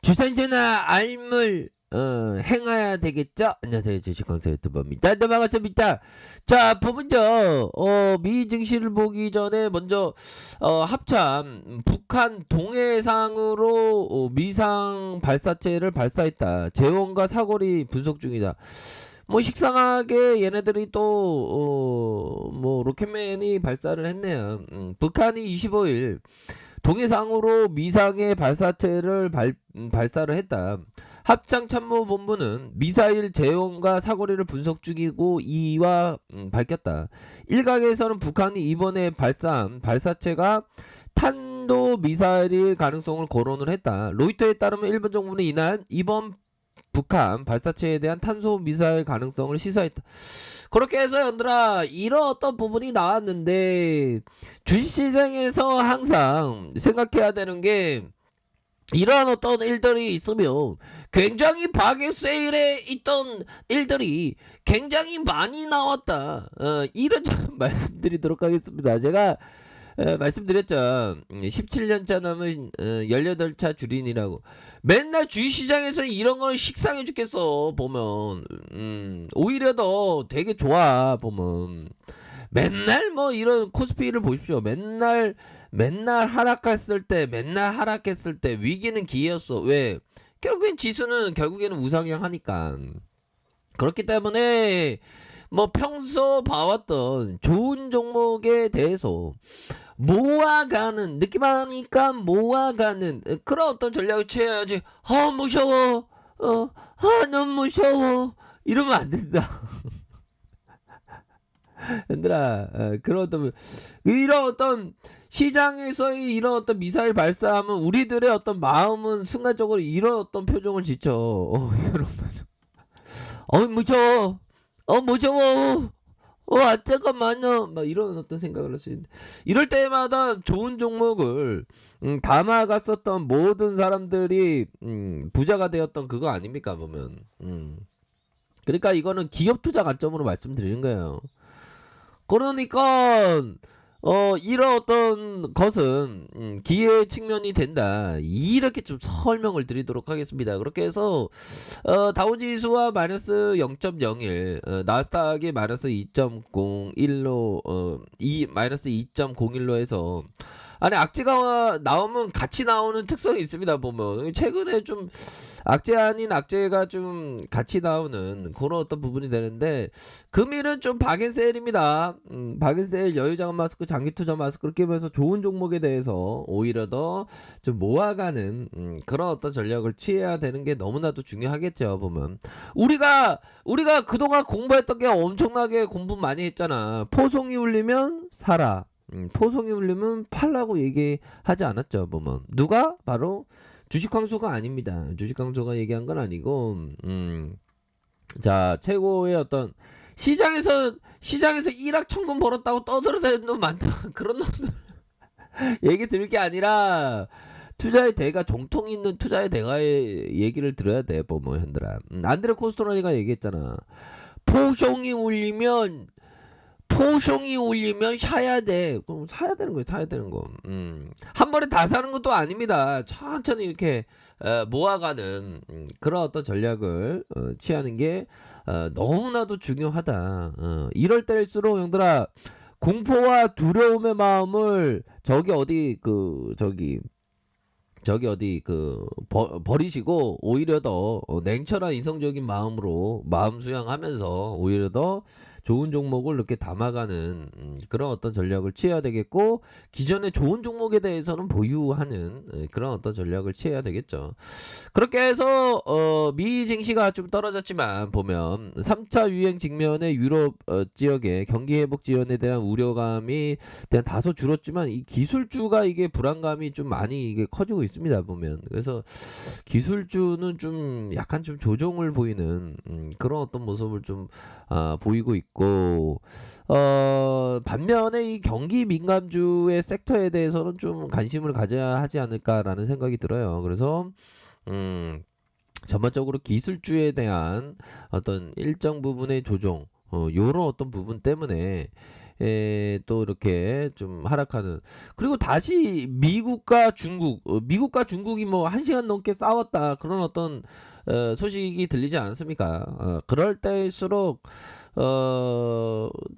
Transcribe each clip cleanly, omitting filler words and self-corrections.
주산전화 알물 행해야 되겠죠? 안녕하세요, 주식강사 유튜버입니다. 네, 반갑습니다. 자, 먼저 미 증시를 보기 전에 먼저 합참 북한 동해상으로 미상 발사체를 발사했다. 재원과 사거리 분석 중이다. 뭐 식상하게 얘네들이 또 뭐 로켓맨이 발사를 했네요. 북한이 25일 동해상으로 미상의 발사체를 발사를 했다. 합참참모본부는 미사일 재원과 사거리를 분석 중이고 이와 밝혔다. 일각에서는 북한이 이번에 발사한 발사체가 탄도 미사일일 가능성을 거론을 했다. 로이터에 따르면 일본 정부는 이날 이번 북한 발사체에 대한 탄소 미사일 가능성을 시사했다. 그렇게 해서 얘들아 이런 어떤 부분이 나왔는데 주식시장에서 항상 생각해야 되는 게 이러한 어떤 일들이 있으면 굉장히 바게 세일에 있던 일들이 굉장히 많이 나왔다. 이런 점 말씀드리도록 하겠습니다. 제가 말씀드렸죠. 17년차 남은 18차 주린이라고. 맨날 주식시장에서 이런 걸 식상해 죽겠어 보면. 오히려 더 되게 좋아 보면. 맨날 뭐 이런 코스피를 보십시오. 맨날 하락했을 때 위기는 기회였어. 왜? 결국엔 지수는 결국에는 우상향 하니까. 그렇기 때문에 뭐 평소 봐왔던 좋은 종목에 대해서 모아가는 느낌하니까 모아가는 그런 어떤 전략을 취해야지. 무서워. 너무 무서워. 이러면 안 된다. 얘들아, 그런 어떤 이런 어떤 시장에서의 이런 어떤 미사일 발사하면 우리들의 어떤 마음은 순간적으로 이런 어떤 표정을 지쳐. 이런 무서워. 무서워. 잠깐만요. 막 이런 어떤 생각을 할 수 있는데 이럴 때마다 좋은 종목을 담아갔었던 모든 사람들이 부자가 되었던 그거 아닙니까 보면. 그러니까 이거는 기업 투자 관점으로 말씀드리는 거예요. 그러니까 이런 어떤 것은 기회 측면이 된다. 이렇게 좀 설명을 드리도록 하겠습니다. 그렇게 해서 다우지수와 마이너스 0.01, 나스닥이 마이너스 2.01로 마이너스 2.01로 해서 아니 악재가 나오면 같이 나오는 특성이 있습니다. 보면 최근에 좀 악재 아닌 악재가 좀 같이 나오는 그런 어떤 부분이 되는데 금일은 좀 박앤세일입니다. 박앤세일 여유자금 마스크 장기 투자 마스크 그렇게 하면서 좋은 종목에 대해서 오히려 더 좀 모아가는 그런 어떤 전략을 취해야 되는 게 너무나도 중요하겠죠. 보면 우리가 그동안 공부했던 게 엄청나게 공부 많이 했잖아. 포송이 울리면 사라. 포송이 울리면 팔라고 얘기하지 않았죠. 보면 누가 바로 주식광소가 아닙니다. 주식광소가 얘기한 건 아니고 자 최고의 어떤 시장에서 일확천금 벌었다고 떠들어대는 놈 많다. 그런 놈들 얘기 들을 게 아니라 투자의 대가 정통 있는 투자의 대가의 얘기를 들어야 돼. 보면 현들아. 안드레 코스토라니가 얘기했잖아. 포송이 울리면 사야 돼. 그럼 사야 되는 거예요. 사야 되는 거. 한 번에 다 사는 것도 아닙니다. 천천히 이렇게 모아가는 그런 어떤 전략을 취하는 게 너무나도 중요하다. 이럴 때일수록 형들아 공포와 두려움의 마음을 버리시고 오히려 더 냉철한 이성적인 마음으로 마음 수양하면서 오히려 더 좋은 종목을 이렇게 담아가는 그런 어떤 전략을 취해야 되겠고 기존의 좋은 종목에 대해서는 보유하는 그런 어떤 전략을 취해야 되겠죠. 그렇게 해서 미 증시가 좀 떨어졌지만 보면 3차 유행 직면의 유럽 지역의 경기 회복 지연에 대한 우려감이 다소 줄었지만 이 기술주가 이게 불안감이 좀 많이 이게 커지고 있습니다. 보면 그래서 기술주는 좀 약간 좀 조정을 보이는 그런 어떤 모습을 좀 보이고 있고 반면에 이 경기 민감주의 섹터에 대해서는 좀 관심을 가져야 하지 않을까라는 생각이 들어요. 그래서 전반적으로 기술주에 대한 어떤 일정 부분의 조정 요런 어떤 부분 때문에 또 이렇게 좀 하락하는. 그리고 다시 미국과 중국, 미국과 중국이 뭐 1시간 넘게 싸웠다 그런 어떤 소식이 들리지 않았습니까? 그럴 때일수록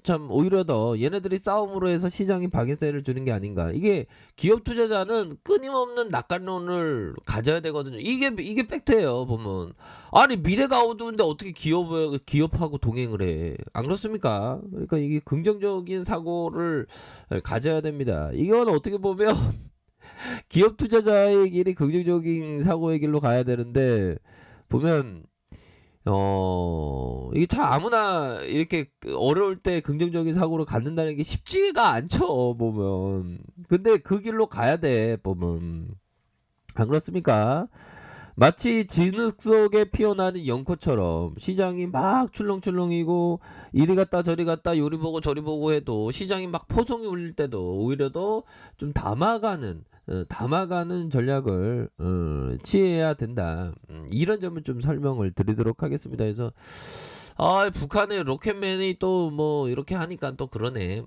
참 오히려 더 얘네들이 싸움으로 해서 시장이 박연세를 주는 게 아닌가. 이게 기업 투자자는 끊임없는 낙관론을 가져야 되거든요. 이게 팩트예요, 보면. 아니 미래가 어두운데 어떻게 기업하고 동행을 해? 안 그렇습니까? 그러니까 이게 긍정적인 사고를 가져야 됩니다. 이건 어떻게 보면 기업 투자자의 길이 긍정적인 사고의 길로 가야 되는데 보면 이게 참 아무나 이렇게 어려울 때 긍정적인 사고를 갖는다는 게 쉽지가 않죠, 보면. 근데 그 길로 가야 돼, 보면. 안 그렇습니까? 마치 진흙 속에 피어나는 연꽃처럼 시장이 막 출렁출렁이고 이리 갔다 저리 갔다 요리 보고 저리 보고 해도 시장이 막 포성이 울릴 때도 오히려 더 좀 담아가는 전략을 취해야 된다. 이런 점을 좀 설명을 드리도록 하겠습니다. 그래서 북한의 로켓맨이 또 뭐 이렇게 하니까 또 그러네.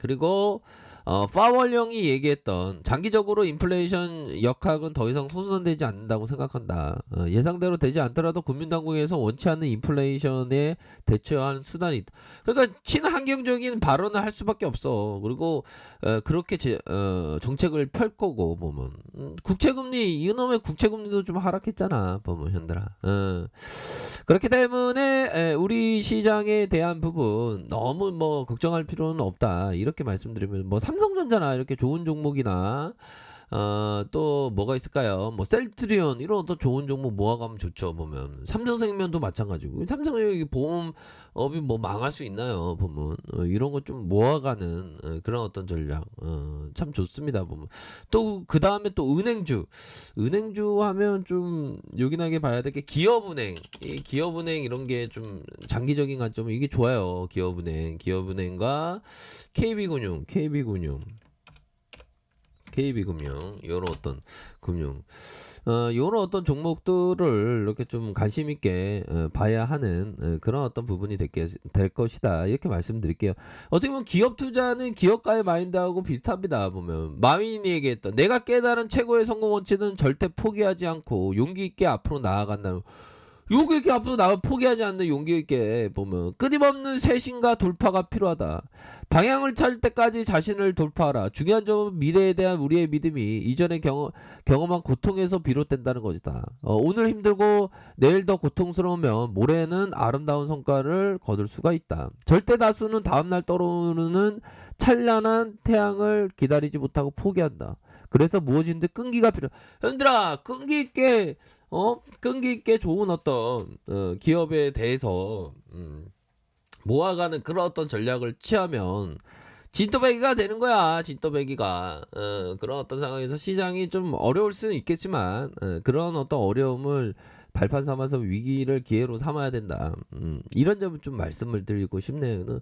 그리고 파월령이 얘기했던 장기적으로 인플레이션 역학은 더 이상 소선되지 않는다고 생각한다. 예상대로 되지 않더라도 국민당국에서 원치 않는 인플레이션에 대처할 수단이 있다. 그러니까 친환경적인 발언을 할 수밖에 없어. 그리고 그렇게 정책을 펼 거고 보면 국채금리 이놈의 국채금리도 좀 하락했잖아. 보면 현들아. 그렇기 때문에 우리 시장에 대한 부분 너무 뭐 걱정할 필요는 없다. 이렇게 말씀드리면 뭐 삼성전자나 이렇게 좋은 종목이나 또 뭐가 있을까요? 뭐 셀트리온 이런 어떤 좋은 종목 모아가면 좋죠. 보면 삼성생명도 마찬가지고 삼성의 보험업이 뭐 망할 수 있나요? 보면 이런 거 좀 모아가는 그런 어떤 전략 참 좋습니다. 보면 또 그 다음에 또 은행주 하면 좀 요긴하게 봐야 될 게 기업은행 이 기업은행 이런 게 좀 장기적인 관점 이게 좋아요. 기업은행과 KB금융 요런 어떤 금융 요런 어떤 종목들을 이렇게 좀 관심 있게 봐야 하는 그런 어떤 부분이 될 것이다 이렇게 말씀드릴게요. 어떻게 보면 기업 투자는 기업가의 마인드하고 비슷합니다. 보면 마윈이 얘기했던 내가 깨달은 최고의 성공 원칙은 절대 포기하지 않고 용기 있게 앞으로 나아간다는. 용기 있게 앞으로 나가 포기하지 않는 용기 있게 보면 끊임없는 쇄신과 돌파가 필요하다. 방향을 찾을 때까지 자신을 돌파하라. 중요한 점은 미래에 대한 우리의 믿음이 이전에 경험한 고통에서 비롯된다는 것이다. 오늘 힘들고 내일 더 고통스러우면 모레는 아름다운 성과를 거둘 수가 있다. 절대 다수는 다음날 떠오르는 찬란한 태양을 기다리지 못하고 포기한다. 그래서 무엇인지 끈기가 필요. 현들아 끈기 있게 좋은 어떤 기업에 대해서 모아가는 그런 어떤 전략을 취하면 진또배기가 되는 거야. 진또배기가 그런 어떤 상황에서 시장이 좀 어려울 수는 있겠지만 그런 어떤 어려움을 발판 삼아서 위기를 기회로 삼아야 된다. 이런 점을 좀 말씀을 드리고 싶네요.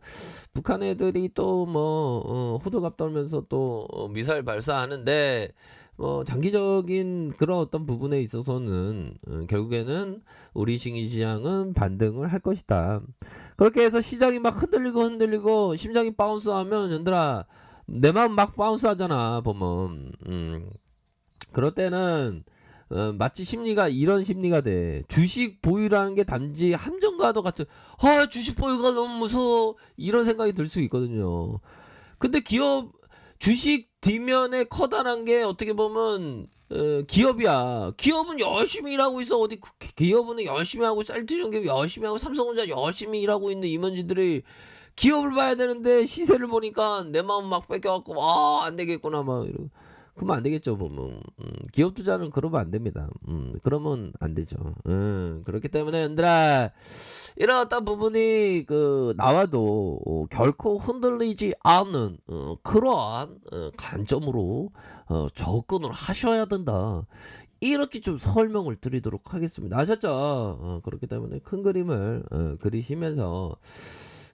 북한 애들이 또 뭐 호들갑 떨면서 또 미사일 발사하는데 뭐 장기적인 그런 어떤 부분에 있어서는 결국에는 우리 시장은 반등을 할 것이다. 그렇게 해서 시장이 막 흔들리고 심장이 바운스하면 얘들아 내 마음 막 바운스하잖아 보면 그럴 때는 마치 심리가 이런 심리가 돼. 주식 보유라는 게 단지 함정과도 같은 주식 보유가 너무 무서워 이런 생각이 들 수 있거든요. 근데 주식 뒷면에 커다란 게 어떻게 보면 기업이야. 기업은 열심히 일하고 있어. 어디 기업은 열심히 하고 셀트리온 기업 열심히 하고 삼성전자 열심히 일하고 있는 임원진들이 기업을 봐야 되는데 시세를 보니까 내 마음 막 뺏겨갖고 안 되겠구나 막 이러고. 그러면 안 되겠죠, 보면. 기업 투자는 그러면 안 됩니다. 그러면 안 되죠. 그렇기 때문에, 얘들아, 이런 어떤 부분이, 나와도, 결코 흔들리지 않는, 그러한, 관점으로, 접근을 하셔야 된다. 이렇게 좀 설명을 드리도록 하겠습니다. 아셨죠? 그렇기 때문에 큰 그림을, 그리시면서,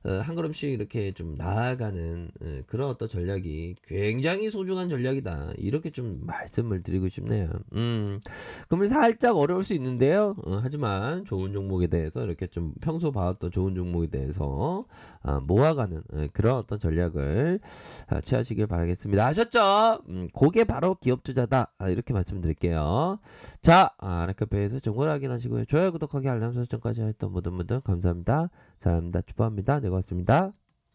한 걸음씩 이렇게 좀 나아가는 그런 어떤 전략이 굉장히 소중한 전략이다. 이렇게 좀 말씀을 드리고 싶네요. 그러면 살짝 어려울 수 있는데요. 하지만 좋은 종목에 대해서 이렇게 좀 평소 봐왔던 좋은 종목에 대해서 모아가는 그런 어떤 전략을 취하시길 바라겠습니다. 아셨죠? 그게 바로 기업 투자다. 이렇게 말씀드릴게요. 자, 아라카페에서 정보를 확인하시고요. 좋아요, 구독하기, 알람 설정까지 하셨던 모든 분들 감사합니다. 사랑합니다. 축복합니다. 네, 고맙습니다.